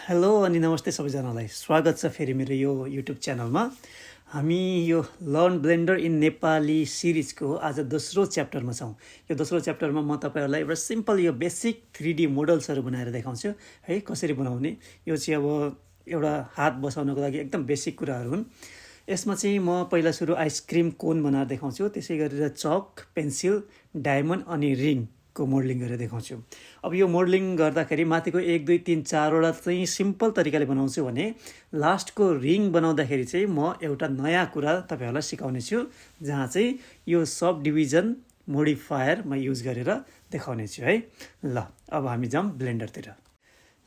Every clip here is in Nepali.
हेलो अनि नमस्ते सबैजनालाई स्वागत छ फेरि मेरो यो युट्युब च्यानलमा। हामी यो लर्न ब्लेन्डर इन नेपाली सिरिजको आज दोस्रो च्याप्टरमा छौँ। यो दोस्रो च्याप्टरमा म तपाईँहरूलाई एउटा सिम्पल यो बेसिक 3D मोडल्सहरू बनाएर देखाउँछु है, कसरी बनाउने। यो चाहिँ अब एउटा हात बसाउनको लागि एकदम बेसिक कुराहरू हुन्। यसमा चाहिँ म पहिला सुरु आइसक्रिम कोन बनाएर देखाउँछु, त्यसै गरेर चक, पेन्सिल, डायमन्ड अनि रिङको मोडलिङ गरेर देखाउँछु। अब यो मोडलिङ गर्दाखेरि माथिको 1, 2, 3, 4वटा चाहिँ सिम्पल तरिकाले बनाउँछु भने लास्टको रिङ बनाउँदाखेरि चाहिँ म एउटा नयाँ कुरा तपाईँहरूलाई सिकाउने छु, जहाँ चाहिँ यो सब डिभिजन मोडिफायर म युज गरेर देखाउने छु है। ल अब हामी जाउँ ब्लेन्डरतिर।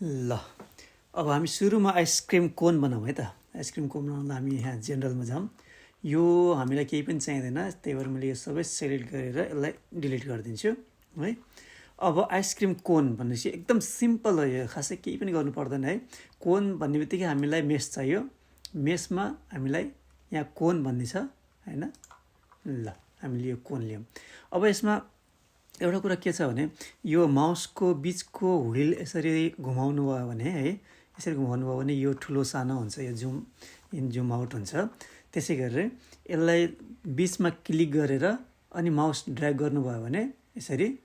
ल अब हामी सुरुमा आइसक्रिम कोन बनाऊँ है त। आइसक्रिम कोन बनाउँदा हामी यहाँ जेनरलमा जाउँ। यो हामीलाई केही पनि चाहिँदैन, त्यही भएर मैले यो सबै सेलेक्ट गरेर यसलाई डिलिट गरिदिन्छु है। अब आइसक्रिम कोन भनेपछि एकदम सिम्पल हो, यो खासै केही पनि गर्नु पर्दैन है। कोन भन्ने बित्तिकै हामीलाई मेस चाहियो, मेसमा हामीलाई यहाँ कोन भन्ने छ होइन। ल हामीले यो कोन लियौँ। अब यसमा एउटा कुरा के छ भने यो माउसको बिचको व्हिल यसरी घुमाउनु भयो भने है, यसरी घुमाउनु भयो भने यो ठुलो सानो हुन्छ, यो जुम इन जुम आउट हुन्छ। त्यसै गरेर यसलाई बिचमा क्लिक गरेर अनि माउस ड्र्याग गर्नुभयो भने यसरी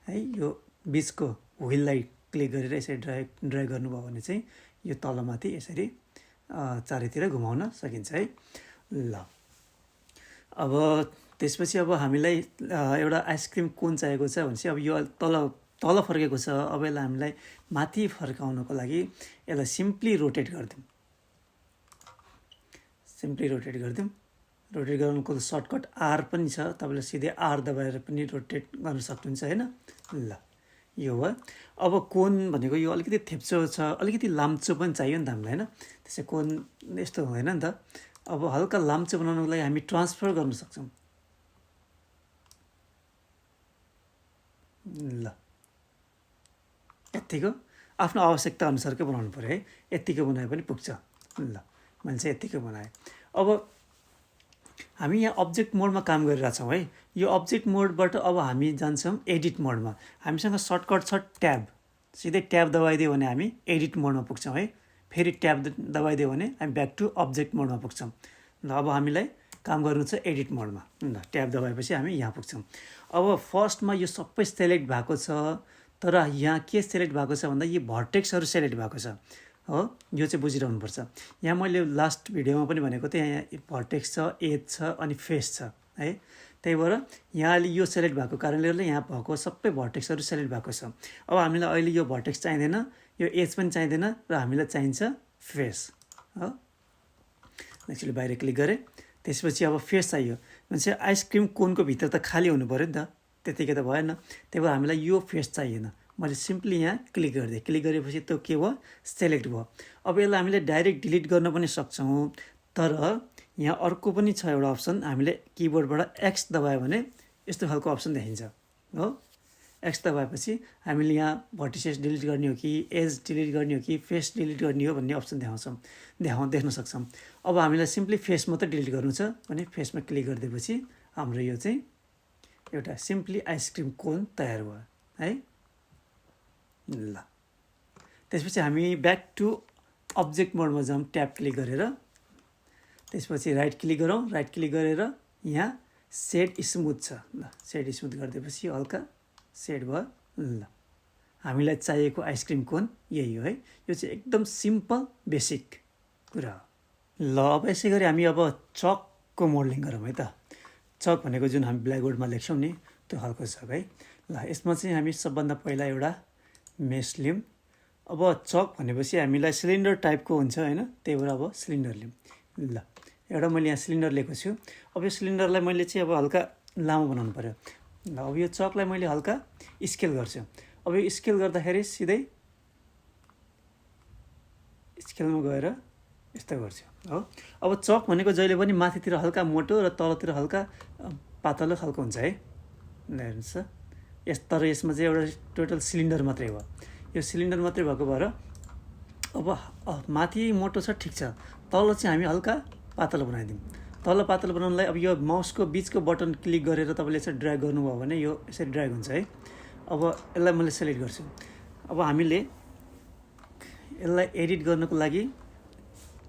है, यो बिचको व्हिललाई क्लिक गरेर यसरी ड्र्याग गर्नुभयो भने चाहिँ यो तलमाथि यसरी चारैतिर घुमाउन सकिन्छ है। ल अब त्यसपछि अब हामीलाई एउटा आइसक्रिम कोन चाहिएको छ भनेपछि अब यो तल फर्केको छ। अब यसलाई हामीलाई माथि फर्काउनको लागि यसलाई सिम्पली रोटेट गरिदिउँ। रोटेट गर्नुको सर्टकट आर पनि छ, तपाईँले सिधै आर दबाएर पनि रोटेट गर्न सक्नुहुन्छ होइन। ल यो हो। अब कोन भनेको यो अलिकति थेप्चो छ, अलिकति लाम्चो पनि चाहियो नि त हामीलाई होइन। त्यसै कोन यस्तो हुँदैन नि त। अब हल्का लाम्चो बनाउनको लागि हामी ट्रान्सफर गर्न सक्छौँ। ल यत्तिको आफ्नो आवश्यकता अनुसारकै बनाउनु पऱ्यो है, यत्तिको बनाए पनि पुग्छ। ल मैले चाहिँ यत्तिको बनाएँ। अब हामी यहाँ अब्जेक्ट मोडमा काम गरिरहेछौँ है। यो अब्जेक्ट मोडबाट अब हामी जान्छौँ एडिट मोडमा। हामीसँग सर्टकट छ ट्याब, सिधै ट्याब दबाइदियो भने हामी एडिट मोडमा पुग्छौँ है। फेरि ट्याब दबाइदियो भने हामी ब्याक टु अब्जेक्ट मोडमा पुग्छौँ। ल अब हामीलाई काम गर्नु छ एडिट मोडमा। ल ट्याब दबाएपछि हामी यहाँ पुग्छौँ। अब फर्स्टमा यो सबै सेलेक्ट भएको छ, तर यहाँ के सेलेक्ट भएको छ भन्दा यो भर्टेक्सहरू सेलेक्ट भएको छ हो। यो चाहिँ बुझिरहनुपर्छ। यहाँ मैले लास्ट भिडियोमा पनि भनेको थिएँ, यहाँ भर्टेक्स छ, एज छ अनि फेस छ है। त्यही भएर यहाँ अहिले यो सेलेक्ट भएको कारणले गर्दा यहाँ भएको सबै भर्टेक्सहरू सेलेक्ट भएको छ। अब हामीलाई अहिले यो भर्टेक्स चाहिँदैन, यो एज पनि चाहिँदैन र हामीलाई चाहिन्छ फेस हो। एक्चुअली बाहिर क्लिक गरेँ, त्यसपछि अब फेस चाहियो भनेपछि आइसक्रिम कोनको भित्र त खाली हुनु पऱ्यो नि त, त्यतिकै त भएन। त्यही भएर हामीलाई यो फेस चाहिएन। मैले सिम्पली यहाँ क्लिक गरिदिएँ। क्लिक गरेपछि त्यो के भयो, सेलेक्ट भयो। अब यसलाई हामीले डाइरेक्ट डिलिट गर्न पनि सक्छौँ, तर यहाँ अर्को पनि छ एउटा अप्सन। हामीले किबोर्डबाट एक्स दबायो भने यस्तो खालको अप्सन देखिन्छ हो। एक्स दबाएपछि हामीले यहाँ भर्टिसेस डिलिट गर्ने हो कि एज डिलिट गर्ने हो कि फेस डिलिट गर्ने हो भन्ने अप्सन देख्न सक्छौँ। अब हामीलाई सिम्पली फेस मात्रै डिलिट गर्नु छ भने फेसमा क्लिक गरिदिएपछि हाम्रो यो चाहिँ एउटा सिम्पली आइसक्रिम कोन तयार भयो है। ल त्यसपछि हामी ब्याक टु अब्जेक्ट मोडमा जाउँ, ट्याब क्लिक गरेर। त्यसपछि राइट क्लिक गरौँ, राइट क्लिक गरेर यहाँ सेड स्मुथ छ। ल सेड स्मुथ गरिदिएपछि हल्का सेड भयो। ल हामीलाई चाहिएको आइसक्रिम कोन यही हो है। यो चाहिँ एकदम सिम्पल बेसिक कुरा हो। ल अब यसै गरी हामी अब चकको मोडलिङ गरौँ है त। चक भनेको जुन हामी ब्ल्याकबोर्डमा लेख्छौँ नि त्यो खालको चक है। ल यसमा चाहिँ हामी सबभन्दा पहिला एउटा मेस लियौँ। अब चक भनेपछि हामीलाई सिलिन्डर टाइपको हुन्छ होइन, त्यही भएर अब सिलिन्डर लियौँ। ल एउटा मैले यहाँ सिलिन्डर लिएको छु। अब यो सिलिन्डरलाई मैले चाहिँ अब हल्का लामो बनाउनु पऱ्यो। ल अब यो चकलाई मैले हल्का स्केल गर्छु। अब यो स्केल गर्दाखेरि सिधै स्केलमा गएर यस्तो गर्छु हो। अब चक भनेको जहिले पनि माथितिर हल्का मोटो र तलतिर हल्का पातलो खालको हुन्छ है। हेर्नुहोस् तर यसमा चाहिँ एउटा टोटल सिलिन्डर मात्रै हो। यो सिलिन्डर मात्रै भएको भएर अब माथि मोटो छ ठिक छ, तल चाहिँ हामी हल्का पातलो बनाइदिउँ। तल पातलो बनाउनलाई अब यो माउसको बिचको बटन क्लिक गरेर तपाईँले यसरी ड्र्याग गर्नुभयो भने यो यसरी ड्र्याग हुन्छ है। अब यसलाई मैले सेलेक्ट गर्छु। अब हामीले यसलाई एडिट गर्नको लागि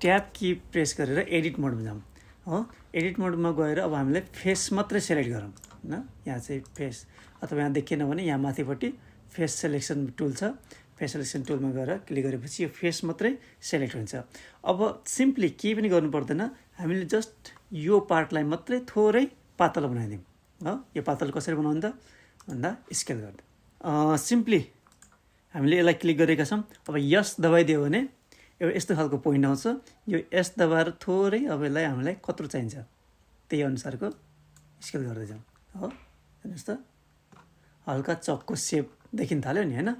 ट्याब की प्रेस गरेर एडिट मोडमा जाउँ हो। एडिट मोडमा गएर अब हामीले फेस मात्रै सेलेक्ट गरौँ होइन। यहाँ चाहिँ फेस, अथवा यहाँ देखिएन भने यहाँ माथिपट्टि फेस सेलेक्सन टुल छ। फेस सेलेक्सन टुलमा गएर क्लिक गरेपछि यो फेस मात्रै सेलेक्ट हुन्छ। अब सिम्पली केही पनि गर्नु पर्दैन, हामीले जस्ट यो पार्टलाई मात्रै थोरै पातलो बनाइदिउँ हो। यो पातलो कसरी बनाउनु त भन्दा स्केल गर्दा सिम्पली हामीले यसलाई क्लिक गरेका छौँ। अब यस दबाइदियो भने एउटा यस्तो खालको पोइन्ट आउँछ। यो यस दबाएर थोरै अब यसलाई हामीलाई कत्रो चाहिन्छ त्यही अनुसारको स्केल गर्दै जाउँ हो। हेर्नुहोस् त हल्का चकको सेप देखिन थाल्यो नि होइन।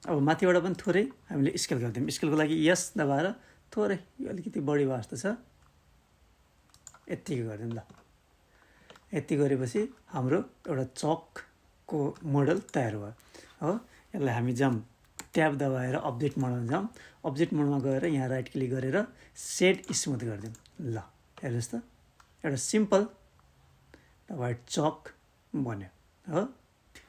अब माथिबाट पनि थोरै हामीले स्केल गरिदिउँ। स्केलको लागि यस दबाएर थोरै यो अलिकति बढी भए जस्तो छ, यत्तिको गरिदिउँ ल। यति गरेपछि हाम्रो एउटा चकको मोडल तयार भयो हो। यसलाई हामी जाउँ ट्याब दबाएर अब्जेक्ट मोडमा जाउँ। अब्जेक्ट मोडमा गएर यहाँ राइट क्लिक गरेर सेड स्मुथ गरिदिउँ ल। हेर्नुहोस् त एउटा सिम्पल वाइट चक बन्यो हो।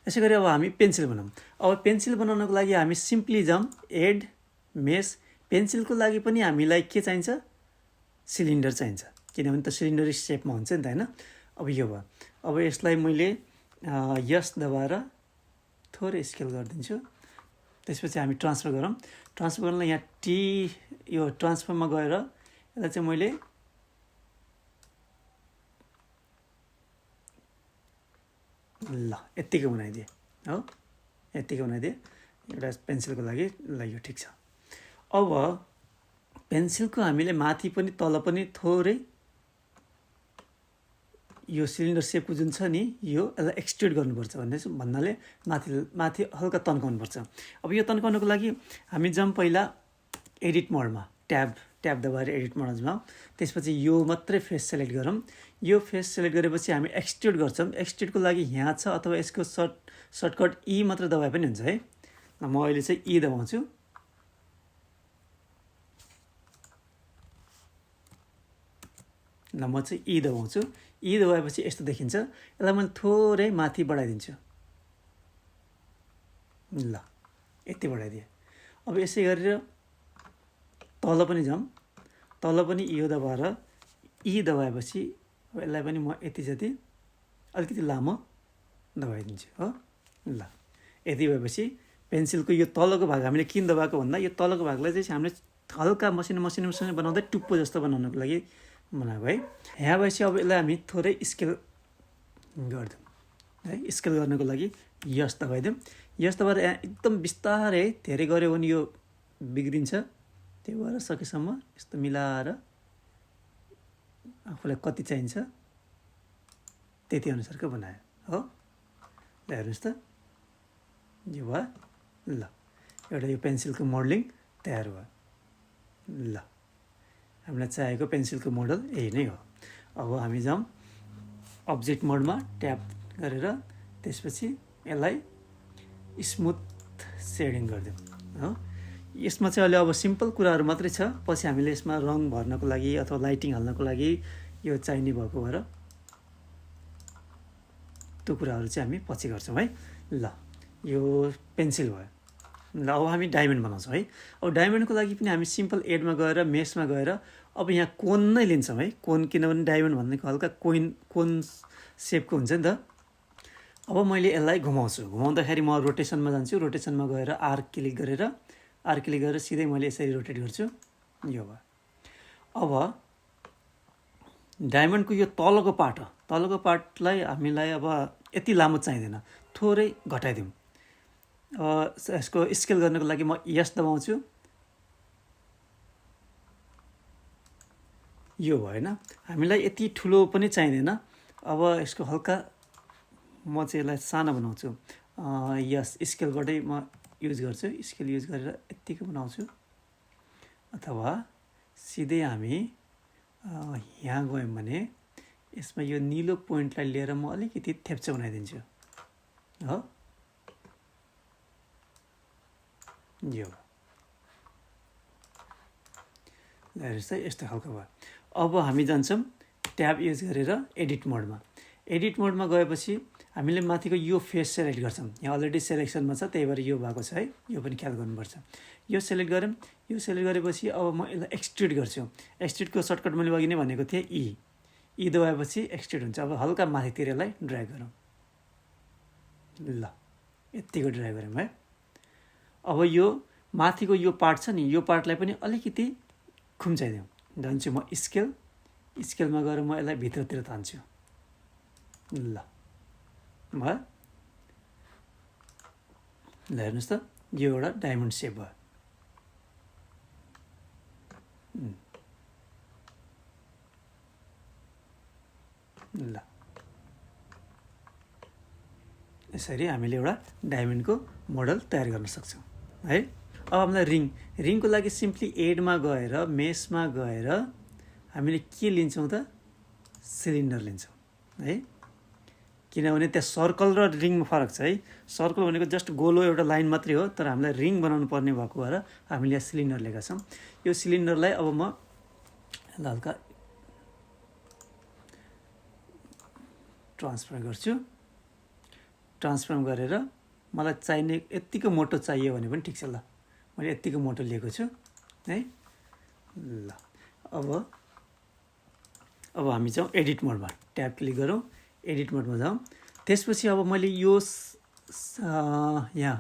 यसै गरी अब हामी पेन्सिल बनाऊँ। अब पेन्सिल बनाउनको लागि हामी सिम्पली जाउँ एड मेस। पेन्सिलको लागि पनि हामीलाई के चाहिन्छ, सिलिन्डर चाहिन्छ, किनभने त सिलिन्डर सेपमा हुन्छ नि त होइन। अब यो भयो। अब यसलाई मैले यस दबाएर थोरै स्केल गरिदिन्छु। त्यसपछि हामी ट्रान्सफर गरौँ। ट्रान्सफर गर्नलाई यहाँ टी यो ट्रान्सफरमा गएर यसलाई चाहिँ मैले ल यत्तिकै बनाइदिएँ हो। यत्तिकै बनाइदिएँ एउटा पेन्सिलको लागि ल। यो ठिक छ। अब पेन्सिलको हामीले माथि पनि तल पनि थोरै यो सिलिन्डर सेपको जुन छ नि यो यसलाई एक्सट्रुड गर्नुपर्छ भन्नाले माथि हल्का तन्काउनुपर्छ। अब यो तन्काउनको लागि हामी जाउँ पहिला एडिट मोडमा, ट्याब दबाएर एडिट मोडमा जाउँ। त्यसपछि यो मात्रै फेस सेलेक्ट गरौँ। यो फेस सेलेक्ट गरेपछि हामी एक्सट्रुड गर्छौँ। एक्सट्रुडको लागि यहाँ छ, अथवा यसको सर्टकट ई मात्र दबाए पनि हुन्छ है। म अहिले चाहिँ ई दबाउँछु। ल म चाहिँ ई दबाउँछु। ई दबाएपछि यस्तो देखिन्छ। यसलाई मैले थोरै माथि बढाइदिन्छु ल। यति बढाइदिएँ। अब यसै गरेर तल पनि जाउँ। तल पनि यो दबाएर ई दबाएपछि अब यसलाई पनि म यति जति अलिकति लामो दबाइदिन्छु हो ल। यति भएपछि पेन्सिलको यो तलको भाग हामीले किन दबाएको भन्दा यो तलको भागलाई चाहिँ हामीले हल्का मसिनो बनाउँदै टुप्पो जस्तो बनाउनको लागि बनाएको है। यहाँ भएपछि अब यसलाई हामी थोरै स्केल गरिदिउँ है। स्केल गर्नको लागि यस दबाइदिउँ। यस दबाएर यहाँ एकदम बिस्तारै धेरै गऱ्यो भने यो बिग्रिन्छ। त्यही भएर सकेसम्म यस्तो मिलाएर आफूलाई कति चाहिन्छ त्यति अनुसारको बनायो हो। ल हेर्नुहोस् त यो भयो ल। एउटा यो पेन्सिलको मोडलिङ तयार भयो ल। हामीलाई चाहिएको पेन्सिलको मोडल यही नै हो। अब हामी जाउँ अब्जेक्ट मोडमा ट्याप गरेर त्यसपछि यसलाई स्मुथ सेडिङ गरिदिउँ हो। यसमा चाहिँ अहिले अब सिम्पल कुराहरू मात्रै छ। पछि हामीले यसमा रङ भर्नको लागि अथवा लाइटिङ हाल्नको लागि यो चाहिने भएको भएर त्यो कुराहरू चाहिँ हामी पछि गर्छौँ है ल। यो पेन्सिल भयो ल। अब हामी डायमन्ड बनाउँछौँ है। अब डायमन्डको लागि पनि हामी सिम्पल एडमा गएर मेसमा गएर अब यहाँ कोन नै लिन्छौँ है। कोन, किनभने डायमन्ड भनेको हल्का कोन सेपको हुन्छ नि त। अब मैले यसलाई घुमाउँछु। घुमाउँदाखेरि म रोटेसनमा जान्छु। रोटेसनमा गएर आर क्लिक गरेर सिधै मैले यसरी रोटेट गर्छु। यो भयो। अब डायमन्डको यो तलको पार्टलाई हामीलाई अब यति लामो चाहिँदैन, थोरै घटाइदिउँ। यसको स्केल गर्नको लागि म यस दबाउँछु। यो भएन, हामीलाई यति ठुलो पनि चाहिँदैन। अब यसको हल्का म चाहिँ यसलाई सानो बनाउँछु। यस स्केलबाटै म युज गर्छु। स्केल युज गरेर यत्तिको बनाउँछु। अथवा सिधै हामी यहाँ गयौँ भने यसमा यो निलो पोइन्टलाई लिएर म अलिकति थेप्चो बनाइदिन्छु हो। यो हेर्नुहोस् त यस्तो खालको भयो। अब हामी जान्छौँ ट्याब युज गरेर एडिट मोडमा। एडिट मोडमा गएपछि हामीले माथिको यो फेस सेलेक्ट गर्छौँ। यहाँ अलरेडी सेलेक्सनमा छ, त्यही भएर यो भएको छ है, यो पनि ख्याल गर्नुपर्छ। यो सेलेक्ट गऱ्यौँ। यो सेलेक्ट गरेपछि अब म यसलाई एक्सट्रुड गर्छु। एक्सट्रुडको सर्टकट मैले अघि नै भनेको थिएँ, ई दबाएपछि एक्सट्रुड हुन्छ। अब हल्का माथितिर यसलाई ड्र्याग गरौँ। ल यत्तिको ड्र्याग गऱ्यौँ है। अब यो माथिको यो पार्ट छ नि, यो पार्टलाई पनि अलिकति खुम्चाइदिउँ। जान्छु म स्केलमा गएर म यसलाई भित्रतिर तान्छु। ल भयो। ल हेर्नुहोस् त, यो एउटा डायमन्ड सेप भयो। ल यसरी हामीले एउटा डायमन्डको मोडल तयार गर्न सक्छौँ है। अब हामीलाई रिङको लागि सिम्पली एडमा गएर मेसमा गएर हामीले के लिन्छौँ त, सिलिन्डर लिन्छौँ है। किनभने त्यहाँ सर्कल र रिङमा फरक छ है। सर्कल भनेको जस्ट गोलो एउटा लाइन मात्रै हो, तर हामीलाई रिङ बनाउनु पर्ने भएको भएर हामीले यहाँ सिलिन्डर लिएका छौँ। यो सिलिन्डरलाई अब म हल्का ट्रान्सफर गर्छु। ट्रान्सफर गरेर मलाई चाहिने यत्तिको मोटो चाहियो भने पनि ठिक छ। ल मैले यत्तिको मोटो लिएको छु है। ल अब हामी जाउँ एडिट मोडमा, ट्याब क्लिक गरौँ, एडिट मोडमा जाउँ। त्यसपछि अब मैले यो यहाँ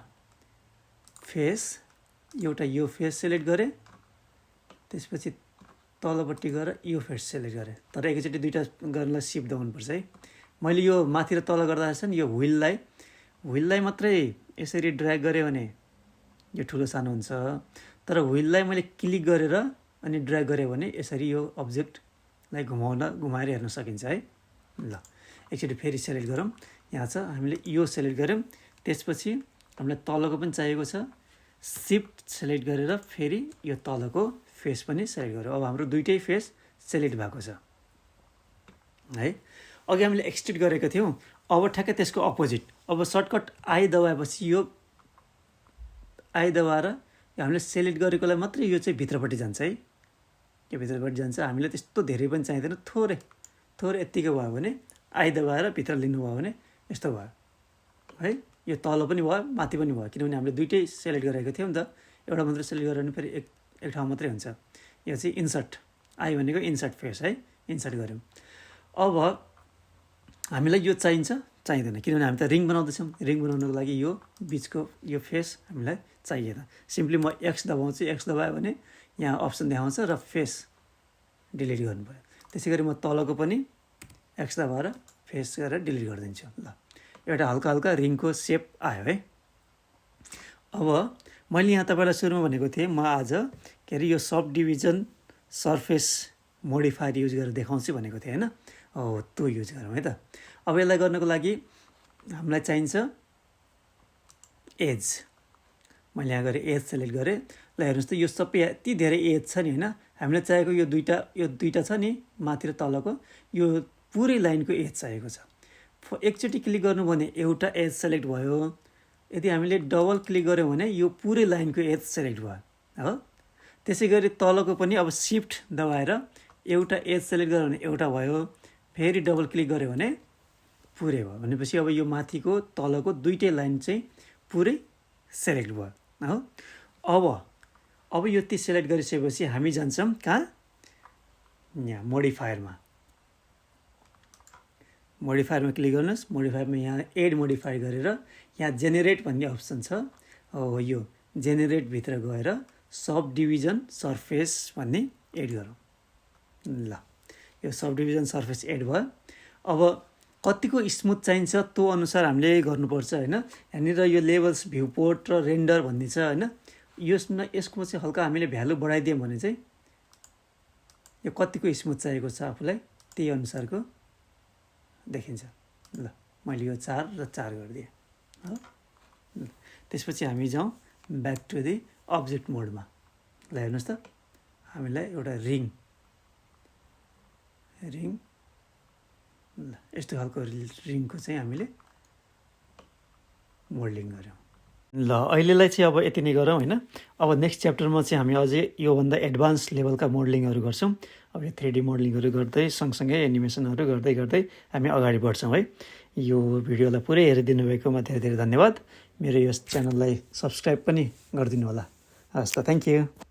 फेस एउटा यो फेस सेलेक्ट गरेँ, त्यसपछि तलपट्टि गएर यो फेस सेलेक्ट गरेँ। तर एकैचोटि दुईवटा गर्नलाई सिफ्ट दबाउनुपर्छ है। मैले यो माथि र तल गर्दा छ नि, यो व्हिललाई मात्रै यसरी ड्र्याग गरेँ भने यो ठुलो सानो हुन्छ। तर व्हिललाई मैले क्लिक गरेर अनि ड्र्याग गरेँ भने यसरी यो अब्जेक्टलाई घुमाएर हेर्न सकिन्छ है। ल एकचोटि फेरि सेलेक्ट गरौँ। यहाँ छ, हामीले यो सेलेक्ट गऱ्यौँ। त्यसपछि हामीलाई तलको पनि चाहिएको छ, सिफ्ट सेलेक्ट गरेर फेरि यो तलको फेस पनि सेलेक्ट गऱ्यौँ। अब हाम्रो दुइटै फेस सेलेक्ट भएको छ है। अघि हामीले एक्सट्रुड गरेको थियौँ, अब ठ्याक्कै त्यसको अपोजिट। अब सर्टकट आई दबाएपछि यो आई दबाएर हामीले सेलेक्ट गरेकोलाई मात्रै यो चाहिँ भित्रपट्टि जान्छ है। यो भित्रपट्टि जान्छ। हामीलाई त्यस्तो धेरै पनि चाहिँदैन, थोरै यत्तिको भयो भने आई दबाएर भित्र लिनुभयो भने यस्तो भयो है। यो तल पनि भयो, माथि पनि भयो, किनभने हामीले दुइटै सेलेक्ट गरेको थियौँ नि त। एउटा मात्रै सेलेक्ट गरेर फेरि एक ठाउँ मात्रै हुन्छ। यो चाहिँ इन्सर्ट, आई भनेको इन्सर्ट फेस है, इन्सर्ट गऱ्यौँ। अब हामीलाई यो चाहिँदैन, किनभने हामी त रिङ बनाउँदैछौँ। रिङ बनाउनको लागि यो बिचको यो फेस हामीलाई चाहिएन। सिम्पली म एक्स दबाउँछु, एक्स दबायो भने यहाँ अप्सन देखाउँछ र फेस डिलिट गर्नु पऱ्यो। त्यसै गरी म तलको पनि एक्स दबाएर फेस गरेर डिलिट गरिदिन्छु। ल एउटा हल्का रिङको सेप आयो है। अब मैले यहाँ तपाईँलाई सुरुमा भनेको थिएँ, म आज के अरे यो sub division surface modifier use गरेर देखाउँछु भनेको थिएँ होइन। हो त्यो युज गरौँ है त। अब यसलाई गर्नको लागि हामीलाई चाहिन्छ एज। मैले यहाँ गएर एज सेलेक्ट गरेँ। ल हेर्नुहोस् त, यो सबै यति धेरै एज छ नि होइन। हामीलाई चाहिएको यो दुईवटा छ नि, माथि र तलको, यो पुरै लाइनको एज चाहिएको छ। एकचोटि क्लिक गर्नुभयो भने एउटा एज सेलेक्ट भयो। यदि हामीले डबल क्लिक गऱ्यौँ भने यो पुरै लाइनको एज सेलेक्ट भयो हो। त्यसै गरी तलको पनि अब सिफ्ट दबाएर एउटा एज सेलेक्ट गऱ्यो भने एउटा भयो, फेरि डबल क्लिक गऱ्यो भने पुरै भयो। भनेपछि अब यो माथिको तलको दुइटै लाइन चाहिँ पुरै सेलेक्ट भयो हो। अब यो ती सेलेक्ट गरिसकेपछि हामी जान्छौँ कहाँ, यहाँ मोडिफायरमा क्लिक गर्नुहोस्। मोडिफायरमा यहाँ एड मोडिफाई गरेर यहाँ जेनेरेट भन्ने अप्सन छ हो, यो जेनेरेटभित्र गएर सब डिभिजन सर्फेस भन्ने एड गरौँ। ल यो सब डिभिजन सर्फेस एड भयो। अब कतिको स्मुथ चाहिन्छ त्यो अनुसार हामीले गर्नुपर्छ होइन। यहाँनिर यो लेभल्स भ्यूपोर्ट र रेन्डर भन्ने छ होइन। यसको चाहिँ हल्का हामीले भ्यालु बढाइदियौँ भने चाहिँ यो कतिको स्मुथ चाहिएको छ आफूलाई त्यही अनुसारको देखिन्छ। ल मैले यो 4 र 4 गरिदिएँ हो। त्यसपछि हामी जाउँ ब्याक टु दि अब्जेक्ट मोडमा। ल हेर्नुहोस् त, हामीलाई एउटा रिङ ल यस्तो खालको रिङको चाहिँ हामीले मोल्डिङ गऱ्यौँ। ल अहिलेलाई चाहिँ अब यति नै गरौँ होइन। अब नेक्स्ट च्याप्टरमा चाहिँ हामी अझै योभन्दा एडभान्स लेभलका मोडलिङहरू गर्छौँ। अब यो 3D मोडलिङहरू गर्दै सँगसँगै एनिमेसनहरू गर्दै गर्दै हामी अगाडि बढ्छौँ है। यो भिडियोलाई पुरै हेरिदिनु भएकोमा धेरै धेरै धन्यवाद। मेरो यस च्यानललाई सब्सक्राइब पनि गरिदिनु होला। हस् त, थ्याङ्क यू।